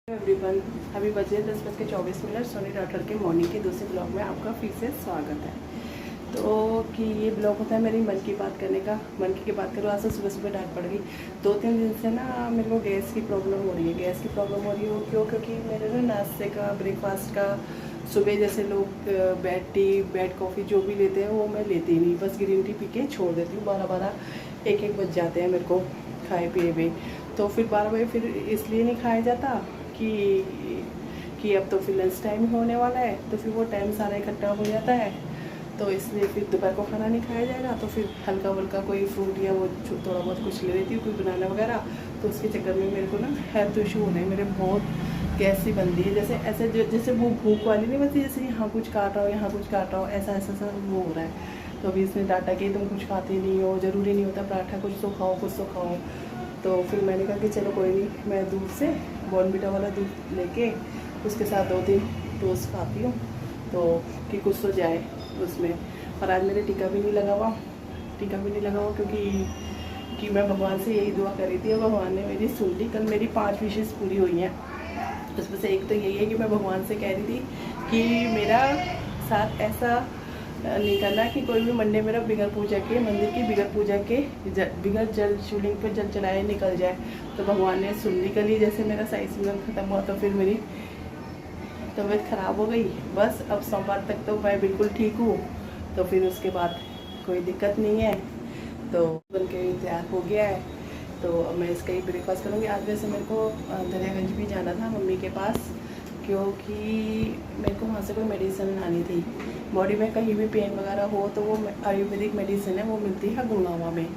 Everyone, अभी बजे 10:24। Soni doctor के मॉर्निंग के दूसरे ब्लॉग में आपका फिर से स्वागत है। तो कि ये ब्लॉग होता है मेरी मन की बात करने का। मन की बात करो, आज से सुबह सुबह डांट पड़ गई। 2-3 दिन से ना मेरे को गैस की प्रॉब्लम हो रही है। गैस की प्रॉब्लम हो रही है क्यों? क्योंकि मेरे ना नाश्ते का, ब्रेकफास्ट का, सुबह जैसे लोग बेड टी, बेड कॉफ़ी जो भी लेते हैं वो मैं लेती ही नहीं। बस ग्रीन टी पी के छोड़ देती हूँ। 12-12, 1-1 बज जाते हैं मेरे को खाए पिए हुए। तो फिर 12 बजे फिर इसलिए नहीं खाया जाता कि अब तो फिर लंच टाइम होने वाला है, तो फिर वो टाइम सारा इकट्ठा हो जाता है। तो इसलिए फिर दोपहर को खाना नहीं खाया जाएगा, तो फिर हल्का वल्का कोई फ्रूट या वो थोड़ा बहुत कुछ ले लेती हूँ, कोई बनाना वगैरह। तो उसके चक्कर में मेरे को ना हेल्थ इशू हो रहे हैं। मेरे बहुत गैस सी बनती है, जैसे ऐसे जैसे वो भूख वाली नहीं बनती, जैसे यहाँ कुछ काट रहा हो, यहाँ कुछ काट रहा हो, ऐसा ऐसा सा वो हो रहा है। तो अभी इसने डाटा कि तुम कुछ खाते नहीं हो, ज़रूरी नहीं होता पराठा, कुछ तो खाओ, कुछ तो खाओ। तो फिर मैंने कहा कि चलो कोई नहीं, मैं दूध से बॉर्नविटा वाला दूध लेके उसके साथ 2-3 टोस्ट खाती हूँ, तो कि कुछ तो जाए उसमें। और आज मेरे टीका भी नहीं लगा हुआ क्योंकि मैं भगवान से यही दुआ कर रही थी और भगवान ने मेरी सुन ली। कल मेरी 5 विशेष पूरी हुई हैं। उसमें से एक तो यही है कि मैं भगवान से कह रही थी कि मेरा साथ ऐसा नहीं करना कि कोई भी मंडे मेरा बिगर पूजा के, मंदिर की बिगर पूजा के, बिगर जल शिवलिंग पर जल चढ़ाए निकल जाए। तो भगवान ने सुन ली। कल ही जैसे मेरा साई सिमरन ख़त्म हुआ तो फिर मेरी तबीयत ख़राब हो गई। बस अब सोमवार तक तो मैं बिल्कुल ठीक हूँ, तो फिर उसके बाद कोई दिक्कत नहीं है। तो बन के तैयार हो गया है, तो अब मैं इसका ही ब्रेकफास्ट करूँगी। आज वैसे मेरे को दरियागंज भी जाना था मम्मी के पास, क्योंकि मेरे को वहाँ से कोई मेडिसिन लानी थी। बॉडी में कहीं भी पेन वगैरह हो तो वो आयुर्वेदिक मेडिसिन है, वो मिलती है गुड़गांव में।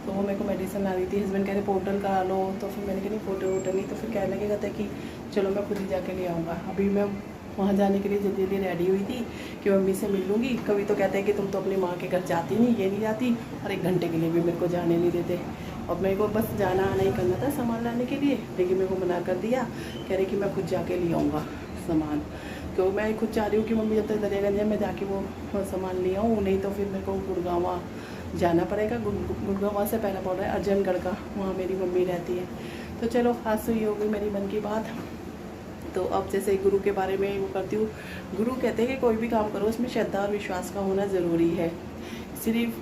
तो वो मेरे को मेडिसिन लानी थी। हस्बैंड कह रहे पोर्टल करा लो, तो फिर मैंने कहा नहीं पोर्टल नहीं। तो फिर कहने लगे कहते कि चलो मैं खुद ही जाके ले आऊँगा। अभी मैं वहाँ जाने के लिए जल्दी जल्दी रेडी हुई थी कि मम्मी से मिल लूँगी। कभी तो कहते हैं कि तुम तो अपनी माँ के घर जाती नहीं, ये नहीं जाती, और 1 घंटे के लिए भी मेरे को जाने नहीं देते। और मेरे को बस जाना आना ही करना था सामान लाने के लिए, लेकिन मेरे को मना कर दिया। कह रहे कि मैं खुद जाके ले आऊँगा सामान। तो मैं खुद चाह रही हूँ कि मम्मी जब तक दरियागंज है मैं जाके वो सामान ले आऊँ, नहीं तो फिर मेरे को गुड़गांव जाना पड़ेगा। गुड़गांव से पहला पड़ रहा है अर्जनगढ़ का, वहाँ मेरी मम्मी रहती है। तो चलो आज से ये हो गई मेरी मन की बात। तो अब जैसे गुरु के बारे में वो करती हूँ। गुरु कहते हैं कि कोई भी काम करो उसमें श्रद्धा और विश्वास का होना ज़रूरी है। सिर्फ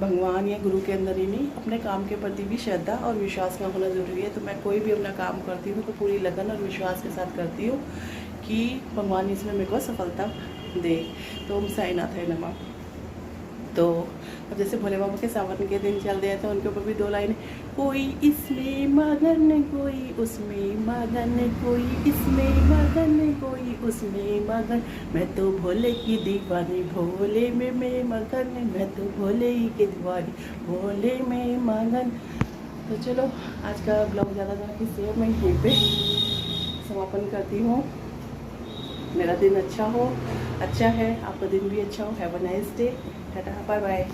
भगवान या गुरु के अंदर ही नहीं, अपने काम के प्रति भी श्रद्धा और विश्वास का होना ज़रूरी है। तो मैं कोई भी अपना काम करती हूँ तो पूरी लगन और विश्वास के साथ करती हूँ कि भगवान इसमें मेरे को सफलता दे। तो ओम साईनाथ है नमः। तो अब जैसे भोले बाबा के सावन के दिन चल रहे हैं, तो उनके ऊपर भी 2 लाइन, कोई इसमें मगन कोई उसमें मगन, कोई इसमें मगन कोई उसमें मगन, मैं तो भोले की दीवानी, भोले में मैं मगन, मैं तो भोले की दीवानी, भोले में मगन। तो चलो आज का ब्लॉग ज़्यादा किसी मैं यहीं पे समापन करती हूँ। मेरा दिन अच्छा हो, अच्छा है, आपका दिन भी अच्छा हो। Have a nice day. Tata, bye bye.